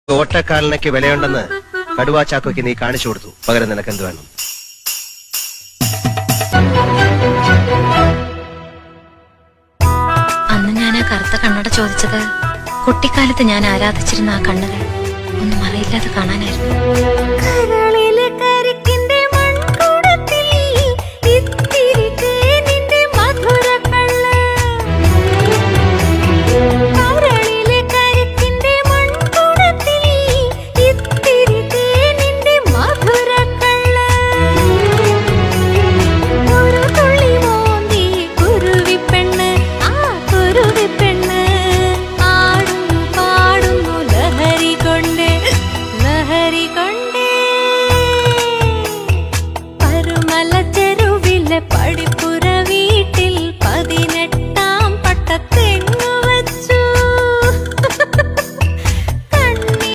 ഓട്ടക്കാലിനൊക്കെ വിലയുണ്ടെന്ന് കടുവാ ചാക്കോയ്ക്ക് നീ കാണിച്ചു കൊടുത്തു. പകരം നിനക്ക് എന്ത് വേണം? അന്ന് ഞാൻ ആ കറുത്ത കണ്ണട ചോദിച്ചത് കുട്ടിക്കാലത്ത് ഞാൻ ആരാധിച്ചിരുന്ന ആ കണ്ണുകൾ ഒന്നും അറിയില്ലാതെ കാണാനായിരുന്നു.